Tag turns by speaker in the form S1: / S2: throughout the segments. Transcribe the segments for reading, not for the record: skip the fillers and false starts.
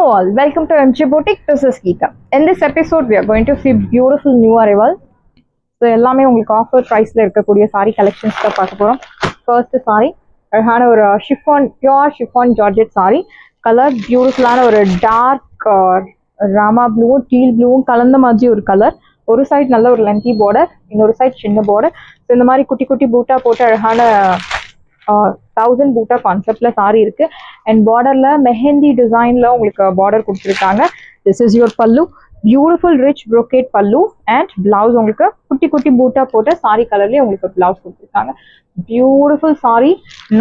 S1: all, welcome to MG Boutique. This is Geeta. In this episode, we are going to see beautiful new arrival. So, எல்லாமே உங்களுக்கு offer ப்ரைஸ்ல இருக்கக்கூடிய sorry collections தான் பார்க்க போறோம். First sorry அழகான ஒரு chiffon pure chiffon georgette sorry. Colour பியூட்டிஃபுல்லான ஒரு டார்க் ராமா ப்ளூவும் டீல் ப்ளூவும் கலந்த மாதிரி ஒரு கலர். ஒரு சைட் நல்ல ஒரு லென்த்தி பார்டர், இன்னொரு சைட் சின்ன பார்டர். ஸோ இந்த மாதிரி குட்டி குட்டி பூட்டா போட்டு அழகான 1000 பூட்டா கான்செப்ட்ல சாரி இருக்கு. அண்ட் பார்டர்ல மெஹந்தி டிசைன்ல உங்களுக்கு பார்டர் கொடுத்துருக்காங்க. திஸ் இஸ் யுவர் பல்லு, பியூட்டிஃபுல் ரிச் ப்ரோகேட் பல்லு. அண்ட் பிளவுஸ் உங்களுக்கு குட்டி குட்டி பூட்டா போட்ட சாரி கலர்லயே உங்களுக்கு பிளவுஸ் கொடுத்துருக்காங்க. Beautiful sari.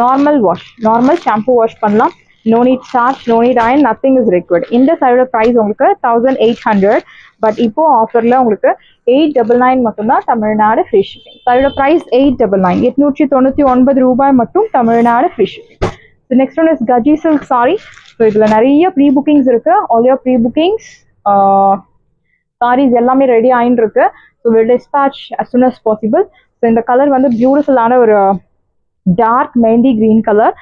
S1: Normal wash, normal shampoo wash பண்ணலாம். No need starch, no need iron, nothing is required. இந்த சைடோட ப்ரைஸ் உங்களுக்கு 1800. பட் இப்போ ஆஃபர்ல உங்களுக்கு 899 மட்டும்தான், தமிழ்நாடு ஃப்ரீ ஷிப்பிங். சைடோட ப்ரைஸ் 899, 899 ரூபாய் மட்டும், Tamil Nadu free shipping. Next one is Gaji silk sari. So இதுல நிறைய ப்ரீ புக்கிங்ஸ் இருக்கு. All your pre bookings saris எல்லாமே ரெடி ஆயின்னு இருக்கு. So will dispatch as soon as possible. So இந்த கலர் வந்து பியூட்டிஃபுல்லான ஒரு டார்க் மெஹந்தி கிரீன் கலர்,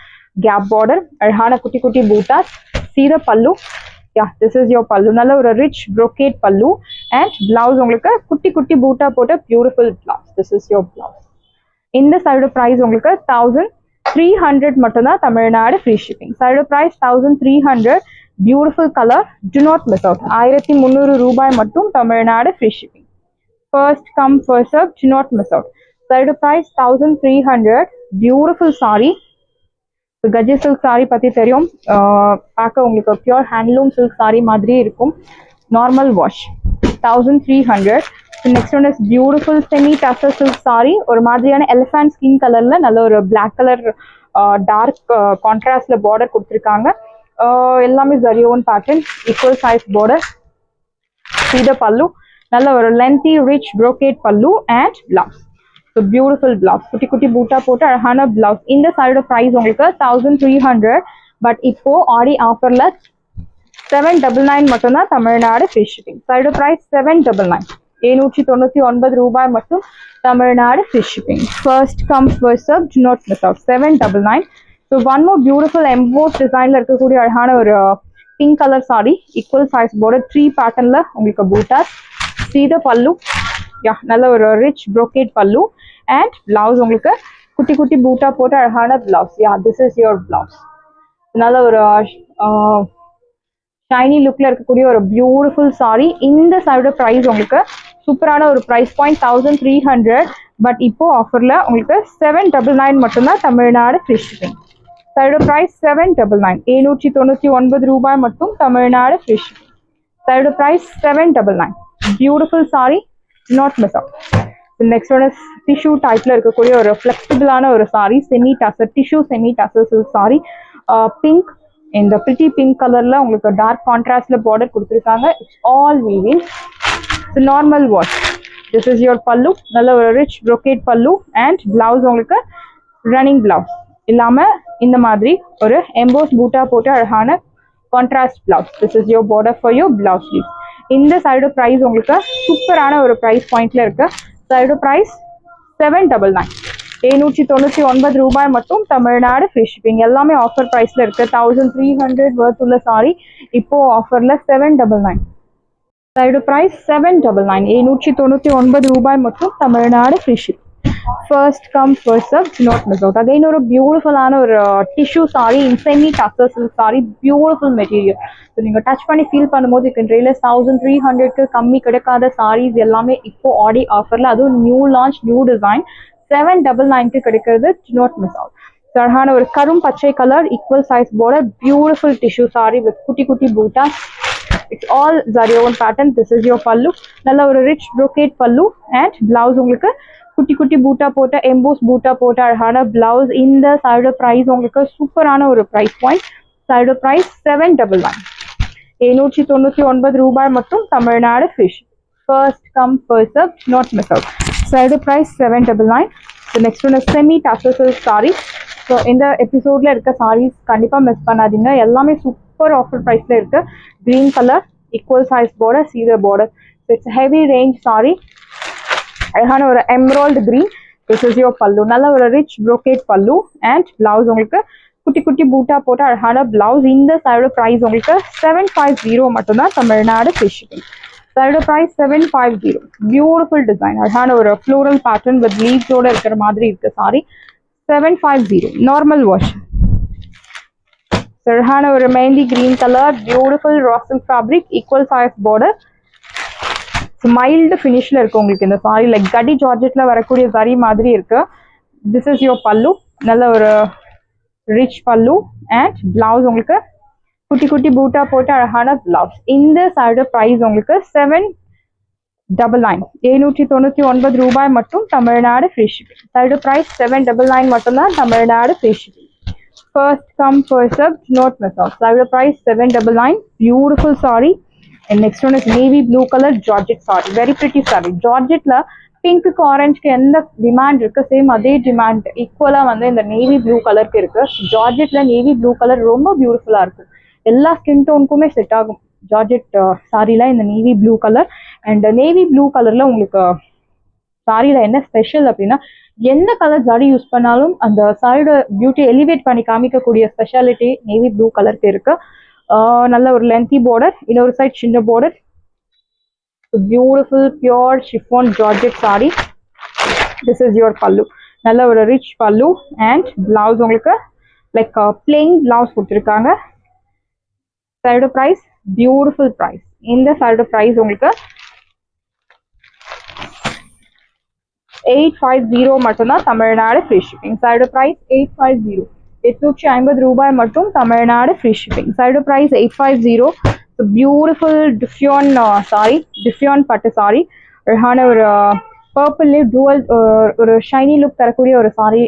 S1: கேப் பார்டர், அழகான குட்டி குட்டி பூட்டாஸ், சீத பல்லு. யா, திஸ் இஸ் யோர் பல்லு. நல்ல ஒரு ரிச் ப்ரோகேட் பல்லு. அண்ட் பிளவுஸ் உங்களுக்கு குட்டி குட்டி பூட்டா போட்ட beautiful blouse. This is your blouse. இந்த சைடு ப்ரைஸ் உங்களுக்கு 1300 மட்டும்தான், Tamil Nadu free shipping. Side price 1300. Beautiful colour, do not miss out. 1300 ரூபாய் மட்டும், Tamil Nadu free shipping. First come first serve, do not miss out. Side price 1300. Beautiful sari. Gaji silk sari பத்தி தெரியும், பார்க்க உங்களுக்கு pure handloom silk sorry மாதிரி இருக்கும். Normal wash 1300. Next one is beautiful semi tussar silk sorry. ஒரு மாதிரியான எலிஃபண்ட் ஸ்கின் கலர்ல நல்ல ஒரு பிளாக் கலர் டார்க் கான்ட்ராஸ்ட்ல பார்டர் கொடுத்துருக்காங்க. எல்லாமே ஜரியோன் பேட்டர்ன், ஈக்குவல் சைஸ் பார்டர், சீத பல்லு, நல்ல ஒரு லென்த்தி ரிச் ப்ரோகேட் பல்லு and blouse. So beautiful blouse, குட்டி குட்டி பூட்டா போட்டு அழகான பிளவுஸ். இந்த சைடோட ப்ரைஸ் உங்களுக்கு 1300. பட் இப்போ ஆடி ஆஃபர்ல 799 மட்டும்தான், தமிழ்நாடு ஃப்ரீ ஷிப்பிங். சைடோ ப்ரைஸ் 799, 799 ரூபாய் மட்டும், Tamil Nadu free shipping. First come first serve, do not miss out. 799. So one more beautiful emboss டிசைன்ல இருக்கக்கூடிய அழகான ஒரு pink colour sari, equal size border, tree பேட்டர்ன்ல உங்களுக்கு பூட்டாஸ், சீத பல்லு. யா, நல்ல ஒரு ரிச் ப்ரோகேட் பல்லு. அண்ட் பிளவுஸ் உங்களுக்கு குட்டி குட்டி பூட்டா போட்டு அழகான blouse. Yeah, this is your blouse. நல்ல ஒரு ஷைனி லுக்ல இருக்கக்கூடிய ஒரு பியூட்டிஃபுல் சாரி. இந்த சைடோட ப்ரைஸ் உங்களுக்கு சூப்பரான ஒரு ப்ரைஸ் பாயிண்ட் 1300. பட் இப்போ ஆஃபர்ல உங்களுக்கு 799 மட்டும்தான், தமிழ்நாடு ஃப்ரீ ஷிப்பிங். சைடோட ப்ரைஸ் 799, 799 ரூபாய் மட்டும், தமிழ்நாடு ஃப்ரீ ஷிப்பிங். சைடோட price 799. Beautiful sari, not miss out. Next one is tissue டைப்ல இருக்கக்கூடிய ஒரு ஃபிளெக்சிபிளான ஒரு sari, semi tussar tissue semi tussar silk sari. Pink, இந்த பிரிட்டி பிங்க் கலர்ல உங்களுக்கு டார்க் கான்ட்ராஸ்ட்ல பார்டர் கொடுத்துருக்காங்க. It's all weaving. Normal wash. This is your பல்லு, நல்ல ஒரு ரிச் ப்ரோகேட் பல்லு. அண்ட் பிளவுஸ் உங்களுக்கு ரன்னிங் பிளவுஸ் இல்லாம இந்த மாதிரி ஒரு எம்போஸ் பூட்டா போட்டு அழகான contrast blouse. This is your border for your blouse sleeves. இந்த சைடு ப்ரைஸ் உங்களுக்கு சூப்பரான ஒரு ப்ரைஸ் பாயிண்ட்ல இருக்கு. சைடு ப்ரைஸ் 799, 799 ரூபாய் மட்டும், தமிழ்நாடு ஃப்ரீ ஷிப்பிங். எல்லாமே ஆஃபர் ப்ரைஸ்ல இருக்கு. 1300 வர்த் உள்ள சாரி இப்போ ஆஃபர்ல 799. சைடு ப்ரைஸ் 799, 799 ரூபாய் மட்டும், Tamil Nadu free shipping. First come first serve, not miss out. Again ஒரு பியூட்டிஃபுல்லான ஒரு tissue sari, semi tussar silk sari, beautiful material. So நீங்கள் டச் பண்ணி ஃபீல் பண்ணும்போது யூ கேன் ரியலைஸ் 1300க்கு கம்மி கிடைக்காத சாரீஸ் எல்லாமே இப்போ ஆடி ஆஃபர்ல, அதுவும் நியூ லான்ச் நியூ டிசைன் 799க்கு கிடைக்கிறது. Not miss out. அழகான ஒரு கரும் பச்சை colour, equal size border, beautiful tissue sari with குட்டி குட்டி பூட்டா. It's all ஜரியோன் pattern. This is your பல்லு, நல்ல ஒரு ரிச் ப்ரோகேட் பல்லு. அண்ட் பிளவுஸ் உங்களுக்கு குட்டி குட்டி பூட்டா போட்ட எம்போஸ் பூட்டா போட்ட அழகான பிளவுஸ். இந்த சைடு ப்ரைஸ் உங்களுக்கு சூப்பரான ஒரு ப்ரைஸ் பாயிண்ட். சைடு ப்ரைஸ் 799, 799 ரூபாய் மட்டும், Tamil Nadu free shipping. First come first serve, not miss out. Side price 799. Next one semi tussar silk sari. So இந்த எபிசோட்ல இருக்க சாரீஸ் கண்டிப்பா மிஸ் பண்ணாதீங்க. எல்லாமே சூப்பர் ஆஃபர் ப்ரைஸ்ல இருக்கு. Green colour, equal size border, Sridhar border. It's heavy range sorry. அழகான ஒரு emerald green. This is your பல்லு, நல்ல ஒரு ரிச் ப்ரோகேட் பல்லு. அண்ட் பிளவுஸ் உங்களுக்கு குட்டி குட்டி பூட்டா போட்டு அழகான பிளவுஸ். இந்த சாரியோட பிரைஸ் உங்களுக்கு 750 மட்டும்தான், தமிழ்நாடு ஃப்ரீ ஷிப்பிங். சாரியோட பிரைஸ் 750. பியூட்டிஃபுல் டிசைன், அழகான ஒரு ஃப்ளோரல் பேட்டர்ன் வித் லீவ்ஸோட இருக்கிற மாதிரி இருக்கு சாரி. 750 normal wash. அழகான ஒரு mehndi green colour, beautiful raw silk fabric, equal size border, mild ஃபினிஷ்ல இருக்கு உங்களுக்கு இந்த சாரி. லைக் கடி ஜார்ஜெட்ல வரக்கூடிய சாரி மாதிரி இருக்கு. திஸ் இஸ் யோர் பல்லு, நல்ல ஒரு ரிச் பல்லு. அண்ட் பிளவுஸ் உங்களுக்கு குட்டி குட்டி பூட்டா போட்டு அழகான பிளவுஸ். இந்த சாரியோட பிரைஸ் உங்களுக்கு 799, 799 ரூபாய் மட்டும், தமிழ்நாடு ஃப்ரீ ஷிப்பிங். சாரியோட பிரைஸ் 799 மட்டும்தான், Tamil Nadu free shipping. First come first serve, not miss out. Saree price 799. Beautiful saree. And next one is navy blue color georgette saree. Very pretty saree. Georgette la pink ku orange ku endha demand irukku, same adhe demand equal ah வந்து இந்த navy blue color ku irukku. Georgette la navy blue color ரொம்ப beautiful ah irukku. எல்லா skin tone kume set ஆகும் georgette saree la இந்த navy blue color. And navy blue color la உங்களுக்கு சாரியில என்ன special அப்படின்னா, எந்த கலர் ஜாடி யூஸ் பண்ணாலும் அந்த சாரியோட பியூட்டி எலிவேட் பண்ணி காமிக்கக்கூடிய ஸ்பெஷாலிட்டி நேவி ப்ளூ கலருக்கு இருக்கு. நல்ல ஒரு லென்த்தி பார்டர், இன்னொரு சைட் சின்ன border. Beautiful pure chiffon georgette sorry. This is your பல்லு, நல்ல ஒரு ரிச் பல்லு. அண்ட் பிளவுஸ் உங்களுக்கு லைக் பிளெயின் பிளவுஸ் கொடுத்துருக்காங்க. சாரியோட ப்ரைஸ் பியூட்டிஃபுல் ப்ரைஸ். இந்த சாரியோட ப்ரைஸ் உங்களுக்கு 850 மட்டும்தான், தமிழ்நாடு ஃப்ரீ ஷிப்பிங். சாரியோட பிரைஸ் 850, 850 ரூபாய் மட்டும், தமிழ்நாடு ஃப்ரீ ஷிப்பிங். சாரியோட பிரைஸ் 850. பியூட்டிஃபுல் டிஃபியான் சாரி, டிஃபியான் பட்டு சாரி. அழகான ஒரு பர்பிள் டூவல் ஒரு ஷைனி லுக் தரக்கூடிய ஒரு சாரி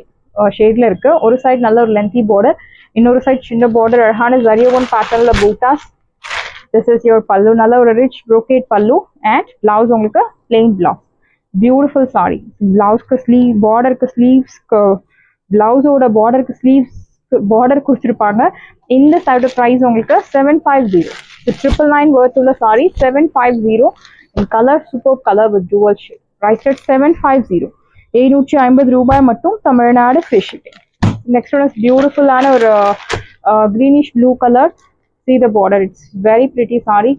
S1: ஷேட்ல இருக்கு. ஒரு சைட் நல்ல ஒரு லென்த்தி பார்டர், இன்னொரு சைட் சின்ன பார்டர், அழகான ஜரியோன் பேட்டர்ன்ல பூட்டாஸ். திஸ் இஸ் யுவர் பல்லு, நல்ல ஒரு ரிச் ப்ரோகேட் பல்லு. அண்ட் பிளவுஸ் உங்களுக்கு பிளெயின் பிளவுஸ். பியூட்டிஃபுல் சாரி. பிளவுஸ்க்கு ஸ்லீவ், பார்டருக்கு ஸ்லீவ்ஸ், பிளவுஸோட பார்டருக்கு ஸ்லீவ்ஸ் பார்டர் கொடுத்துருப்பாங்க. இந்த சாரியோட ப்ரைஸ் உங்களுக்கு 750. 999 worth உள்ள sari 750. Colour super colour with dual shade. Price at 750, 750 ரூபாய் மட்டும், Tamil Nadu free shipping. Next one is பியூட்டிஃபுல்லான ஒரு greenish blue colour. see the border, it's very pretty saree.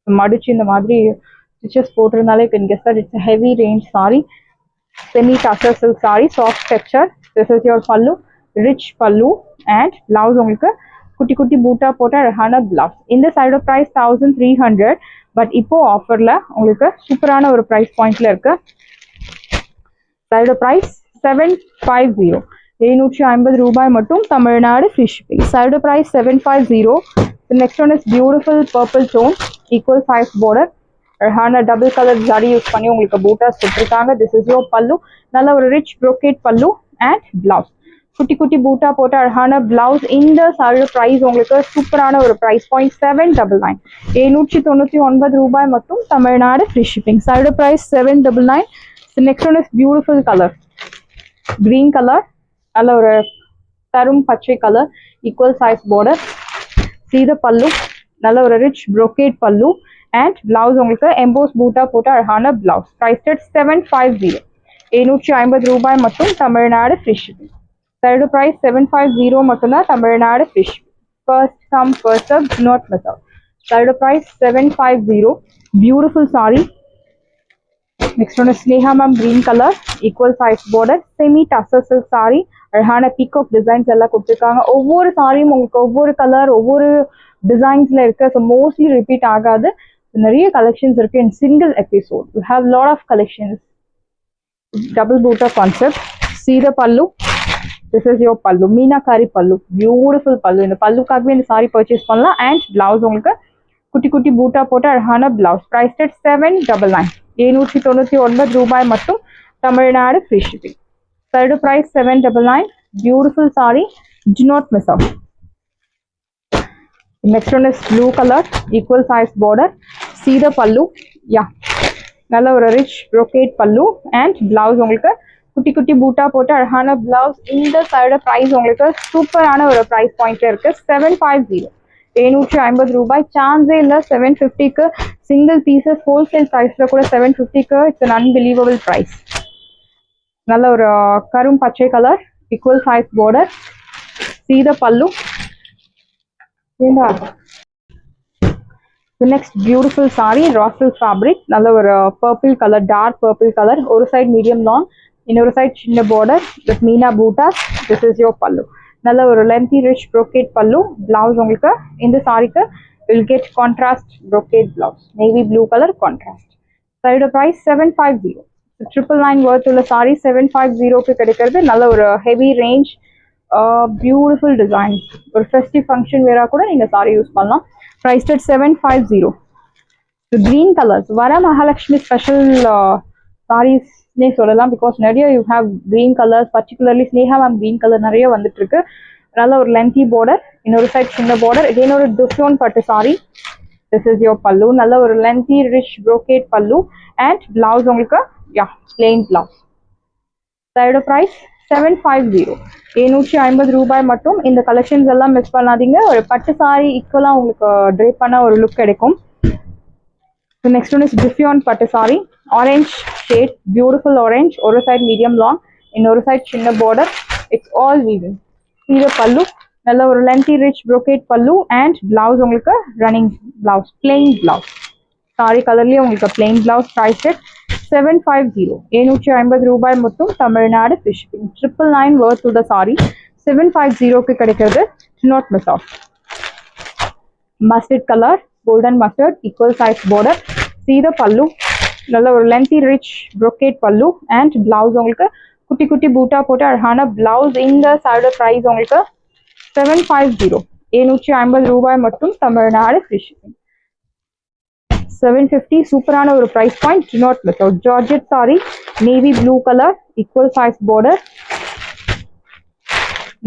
S1: மடிச்சு இந்த மாதிரி stitches போட்டிருந்தாலே you can guess that it's a heavy range saree. Semi tussar silk saree, soft texture. This is your pallu, rich pallu. And blouse உங்களுக்கு குட்டி குட்டி பூட்டா போட்ட அழகான blouse. இந்த சாரியோட பிரைஸ் 1300, பட் இப்போ ஆஃபர்ல உங்களுக்கு சூப்பரான ஒரு பிரைஸ் பாயிண்ட்ல இருக்கு. சாரியோட பிரைஸ் 750, 750 ரூபாய் மட்டும், தமிழ்நாடு ஃப்ரீ ஷிப்பிங். சாரியோட price 750. Next one is beautiful purple tone, equal size border, அழகான டபுள் கலர் ஜரி யூஸ் பண்ணி உங்களுக்கு பூட்டாஸ் கொடுத்துருக்காங்க. திஸ் இஸ் யோர் பல்லு, நல்ல ஒரு ரிச் ப்ரோகேட் பல்லு. அண்ட் பிளவுஸ் குட்டி குட்டி பூட்டா போட்டு அழகான பிளவுஸ். இந்த சாரியோட பிரைஸ் உங்களுக்கு சூப்பரான ஒரு பிரைஸ் பாயிண்ட் 799, 799 ரூபாய் மட்டும், தமிழ்நாடு ஃப்ரீ ஷிப்பிங். சாரியோட price 799. Next one is beautiful colour, green colour, நல்ல ஒரு தரும் பச்சை colour, equal size border. see the pallu, நல்ல ஒரு ரிச் ப்ரோகேட் பல்லு. அண்ட் பிளவுஸ் உங்களுக்கு எம்போஸ் பூட்டா போட்டு அழகான பிளவுஸ். பிரைஸ் அட் 750, 750 ரூபாய் மட்டும், தமிழ்நாடு ஃப்ரீ ஷிப்பிங். சாரியோட பிரைஸ் 750 மட்டும்தான், Tamil Nadu free shipping. First come first serve, not miss out. சாரியோட price 750. Beautiful sari. Next one Sneha ma'am green colour, equal size border, semi tussar silk sorry. அழகான peacock designs எல்லாம் கொடுத்துருக்காங்க. ஒவ்வொரு சாரியும் உங்களுக்கு ஒவ்வொரு கலர், ஒவ்வொரு டிசைன்ஸ்ல இருக்கு. ஸோ மோஸ்ட்லி ரிப்பீட் ஆகாது. நிறைய கலெக்ஷன்ஸ் இருக்கு in single episode. You have lot of collections. Double buta concept. see the pallu, this is your pallu, meenakari pallu, beautiful pallu. இந்த பல்லுக்காகவே இந்த சாரி பர்ச்சேஸ் பண்ணலாம். அண்ட் பிளவுஸ் உங்களுக்கு குட்டி குட்டி பூட்டா போட்டு அழகான பிளவுஸ். பிரைஸ் அட் 799, 799 ரூபாய் மட்டும், தமிழ்நாடு ஃப்ரீ ஷிப்பிங். சாரியோட price 799. Beautiful sari, do not miss out. Next one is blue color, equal size border. see the pallu, yeah, நல்ல ஒரு rich brocade pallu. and blouse உங்களுக்கு குட்டி குட்டி பூட்டா போட்டு அழகான பிளவுஸ். இந்த சாரியோட பிரைஸ் உங்களுக்கு சூப்பரான ஒரு பிரைஸ் பாயிண்ட்ல இருக்கு. 750, 750 ரூபாய். சான்ஸே இல்லை 750க்கு. சிங்கிள் பீசஸ் ஹோல்சேல் பிரைஸ்ல கூட 750க்கு. It's an unbelievable price. நல்ல ஒரு கரும் பச்சை colour, equal size border. See the pallu. The next beautiful saree, raw silk fabric, நல்ல ஒரு purple color, dark purple color, ஒரு side medium long, இன்னொரு side சின்ன border with meena bootas. This is your pallu. நல்ல ஒரு lengthy rich brocade pallu. Blouse உங்களுக்கு இந்த சாரிக்கு will get contrast brocade blouse, navy blue color contrast. Side price 750. 999 worth உள்ள saree 750 க்கு கிடைக்கிறது. நல்ல ஒரு heavy range, beautiful design. ஒரு festive function wear கூட நீங்க saree யூஸ் பண்ணலாம். Priced at 750. The green colors, Vara Mahalakshmi special sarees ne sollalam because நிறைய you have green colors, particularly Sneha ma'am green color நிறைய வந்துட்டு இருக்கு. நல்ல ஒரு lengthy border, இன்னொரு side சின்ன border, again ஒரு different பட்டு saree. This is your pallu, நல்ல ஒரு lengthy rich brocade pallu and blouse உங்களுக்கு plain blouse. Side price 750. 750 ரூபாய் மட்டும். இந்த கலெக்ஷன்ஸ் எல்லாம் மிஸ் பண்ணாதீங்க. ஒரு பட்டு சாரி ஈக்குவலா உங்களுக்கு ட்ரேப் பண்ண ஒரு லுக் கிடைக்கும். The next one is Diffusion பட்டு sorry, orange shade, beautiful orange, ஒரு சைடு மீடியம் லாங், இன்னொரு சைடு சின்ன border. It's all weaving. இது பல்லு, நல்ல ஒரு lengthy rich brocade பல்லு and blouse உங்களுக்கு running blouse, plain blouse. Sari கலர்லயே உங்களுக்கு plain blouse. Price at 750. 750 ரூபாய் மட்டும். Tamil Nadu free shipping. 999 worth to the saree 750 க்கு கிடைக்கிறது. Not miss out. Mustard color, golden mustard, equal size border. See the pallu, நல்ல ஒரு lengthy rich brocade pallu and blouse உங்களுக்கு குட்டி குட்டி பூட்டா போட்டு அழகான blouse. இந்த சாரியோட price உங்களுக்கு 750. 750 ரூபாய் மட்டும். Tamil Nadu free shipping. 750 சூப்பரான ஒரு price point. Do not miss out. Georgette saree, navy blue color, equal size border,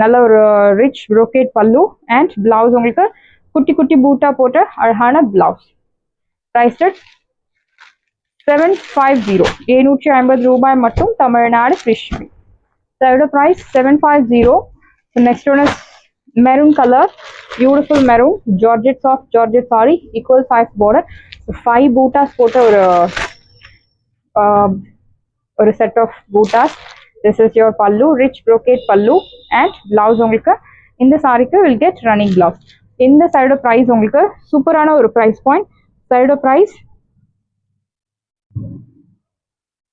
S1: நல்ல ஒரு rich brocade pallu and blouse உங்களுக்கு குட்டி குட்டி பூட்டா போட்டு அழகான blouse. Priced at 750. 750 ரூபாய் மட்டும். Tamil Nadu free shipping. Side price 750. The next one is maroon color, beautiful maroon, Georgette soft Georgette saree, equal size border. 5 bootas போட்ட ஒரு set of bootas. This is your pallu, rich brocade pallu and blouse உங்களுக்கு இந்த சாரிக்கு will get running blouse. இந்த side price உங்களுக்கு சூப்பரான ஒரு price point. Side price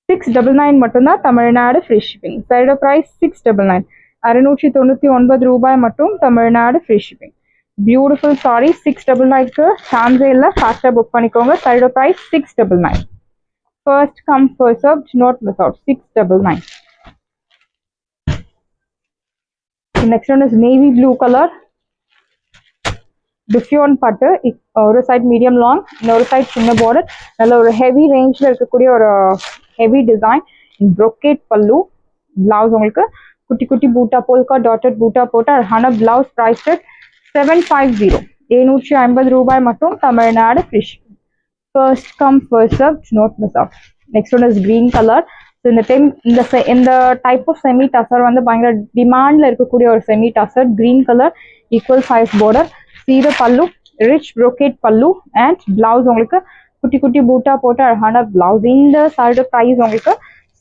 S1: 699 மட்டும்தான். Tamil Nadu free shipping. Side price 699. 699 ரூபாய் மட்டும். Tamil Nadu free shipping. Beautiful sari. 699க்கு சான்ஸே இல்லை. ஃபாஸ்ட்டாக புக் பண்ணிக்கோங்க. Side price 699. First come first served, not miss out. 699. The next one is navy blue color, Diffusion பட்டு, ஒரு சைட் மீடியம் லாங், இன்னொரு சைட் சின்ன border. நல்ல ஒரு ஹெவி ரேஞ்சில் இருக்கக்கூடிய ஒரு ஹெவி டிசைன். brocade பல்லு, பிளவுஸ் உங்களுக்கு குட்டி குட்டி பூட்டா போல்கா டாட்டட் பூட்டா போட்டு அழகான பிளவுஸ். பிரைஸ் 750. 750 ரூபாய் மட்டும். Tamil Nadu free shipping. First come first served, not miss out. Next one is green color. So இந்த டைப் ஆஃப் செமி டசர் வந்து பயங்கர டிமாண்ட்ல இருக்கக்கூடிய ஒரு semi tussar. Green colour, equal size border. See the pallu, rich brocade pallu and blouse உங்களுக்கு குட்டி குட்டி பூட்டா போட்டு அழகான பிளவுஸ். இந்த சாரியோட பிரைஸ் உங்களுக்கு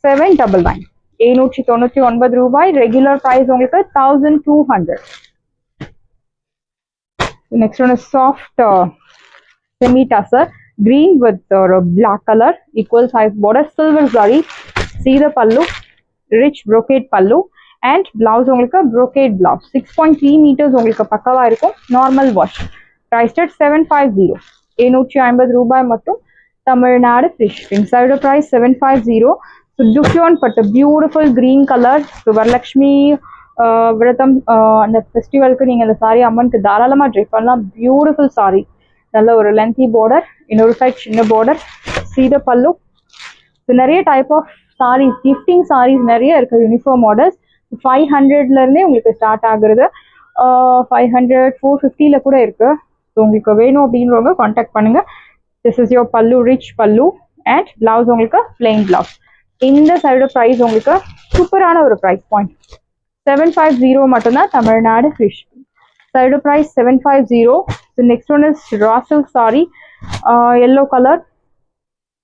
S1: 799. 799 ரூபாய். ரெகுலர் பிரைஸ் உங்களுக்கு 1200. Next one is soft semi tussar, green with black color, equal size border, silver zari. See the pallu, rich brocade pallu and blouse உங்களுக்கு brocade blouse. 6.3 meters உங்களுக்கு பக்கவா இருக்கும். Normal wash. Priced at 750. 750 ரூபாய் மட்டும். Tamil Nadu free shipping. Side price 750. So Diffusion பட்டு, beautiful green colour. Varalakshmi விரதம் அந்த ஃபெஸ்டிவலுக்கு நீங்கள் இந்த சாரி அம்மனுக்கு தாராளமாக ட்ரை பண்ணலாம். பியூட்டிஃபுல் சாரி. நல்ல ஒரு லென்த்தி border, இன்னொரு சைட் சின்ன border. See the pallu. So நிறைய type of saris, gifting saris நிறைய இருக்குது. யூனிஃபார்ம் மாடல்ஸ் 500லேருந்தே உங்களுக்கு ஸ்டார்ட் ஆகுறது. 500, 450ல கூட இருக்கு. ஸோ உங்களுக்கு வேணும் அப்படின்றவங்க கான்டாக்ட் பண்ணுங்க. This is your pallu, rich pallu and blouse உங்களுக்கு பிளெயின் பிளவுஸ். இந்த சைடு ப்ரைஸ் உங்களுக்கு சூப்பரான ஒரு ப்ரைஸ் பாயிண்ட். 750 மட்டும்தான். Tamil Nadu free shipping. Side price 750. The next one is raw silk saree, yellow color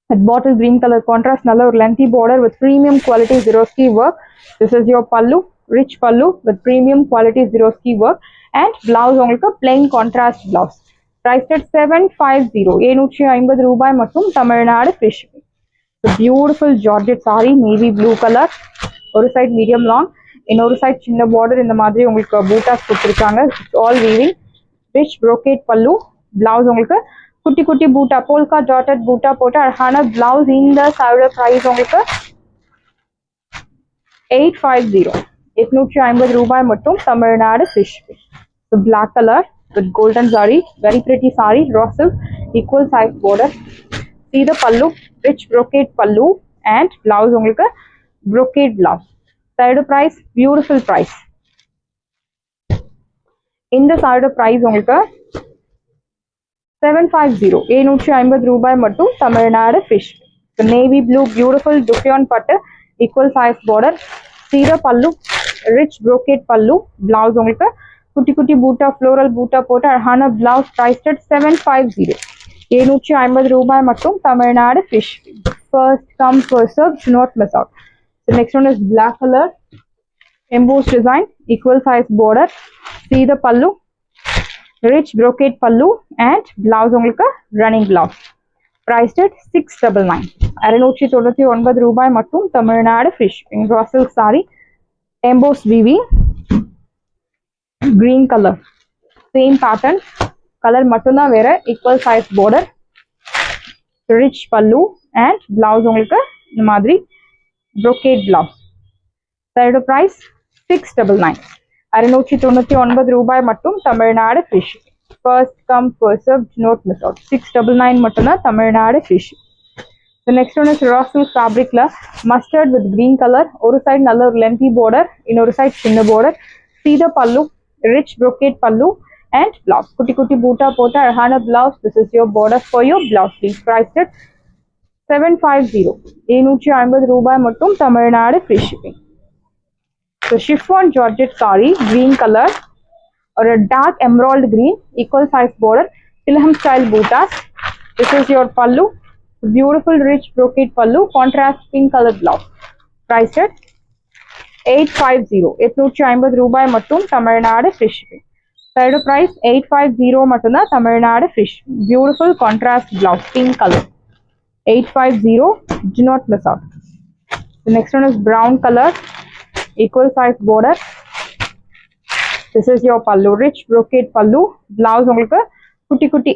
S1: with bottle green color contrast. நல்ல ஒரு lengthy border with premium quality Swarovski work. This is your pallu, rich pallu with premium quality Swarovski work and blouse உங்களுக்கு plain contrast blouse. Priced at 750 750 ரூபாய் மற்றும் Tamil Nadu free shipping. The beautiful Georgette saree navy blue color. ஒரு side medium long, இன்னொரு side சின்ன border இந்த மாதிரி உங்களுக்கு bootas கொடுத்திருக்காங்க. It's all weaving. Rich brocade pallu, blouse உங்களுக்கு குட்டி குட்டி பூட்டா polka dotted பூட்டா போட்டு அழகான blouse. இந்த சாரியோட price உங்களுக்கு 850 850 ரூபாய் மட்டும் Tamil Nadu free shipping. So black color with golden zari, very pretty saree, raw silk, equal size border. See the pallu, rich brocade pallu and blouse உங்களுக்கு brocade blouse. Side price, beautiful price. இந்த சாரியோட price உங்களுக்கு 750 750 ரூபாய் மட்டும் Tamil Nadu free shipping. So navy blue beautiful Duffion பட்டு equal size border. See the pallu, rich brocade pallu, blouse உங்களுக்கு குட்டி குட்டி பூட்டா floral பூட்டா போட்டு அழகான blouse. Priced at 750 750 ரூபாய் மட்டும் Tamil Nadu free shipping. First come first serve, do not miss out. The next one is black color, embossed design, equal size border. See the pallu, rich brocade pallu and blouse உங்களுக்கு running blouse. Priced at 699 699 ரூபாய் மட்டும் Tamil Nadu free shipping. Raw silk saree, embossed weaving, green color, same pattern, color மட்டும் தான் வேற, equal size border, rich pallu and blouse உங்களுக்கு இந்த மாதிரி brocade blouse. Side price 699 699 ரூபாய் மட்டும் Tamil Nadu free shipping. First come first serve, do not miss out. 699 மட்டும் தான் Tamil Nadu free shipping. The next one is raw silk fabric ல mustard with green color. ஒரு side நல்ல ஒரு lengthy border, இன்னொரு side சின்ன border. See the pallu, rich brocade pallu and blouse. குட்டி குட்டி பூட்டா போட்டு அழகான blouse. This is your border for your blouse piece. Priced at 750 750 ரூபாய் மட்டும் Tamil Nadu free shipping. So chiffon Georgette saree, green color or a dark emerald green, equal size border, Tilham style bootas. This is your pallu, beautiful rich brocade pallu, contrast pink color blouse. Priced at 850 850 ரூபாய் மட்டும் Tamil Nadu free shipping. Side price 850 மட்டும் தான் Tamil Nadu free shipping. Beautiful contrast blouse, pink color. 850, do not miss out. The next one is brown color, equal size border. This is your pallu, rich brocade pallu, blouse உங்களுக்கு குட்டி குட்டி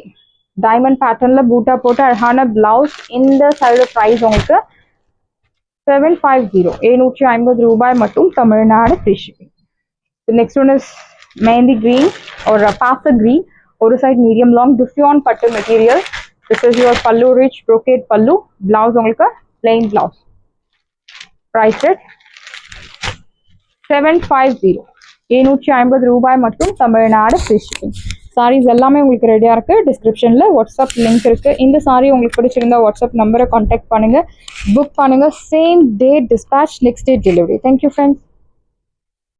S1: diamond pattern ல பூட்டா போட்டு அழகான blouse. இந்த side price உங்களுக்கு 750 750 ரூபாய் மட்டும் Tamil Nadu free shipping. The next one is mehndi green or pasta green, ஒரு side medium long Duffion பட்டு material. This is your pallu, rich brocade pallu, blouse உங்களுக்கு plain blouse. Priced at 750 750 ரூபாய் மட்டும் Tamil Nadu free shipping. Saris எல்லாமே உங்களுக்கு ரெடியா இருக்கு. டிஸ்கிரிப்ஷன்ல வாட்ஸ்அப் லிங்க் இருக்கு. இந்த சாரி உங்களுக்கு பிடிச்சிருந்தா வாட்ஸ்அப் நம்பரை கான்டாக்ட் பண்ணுங்க, புக் பண்ணுங்க. Same day dispatch, next day delivery. Thank you friends.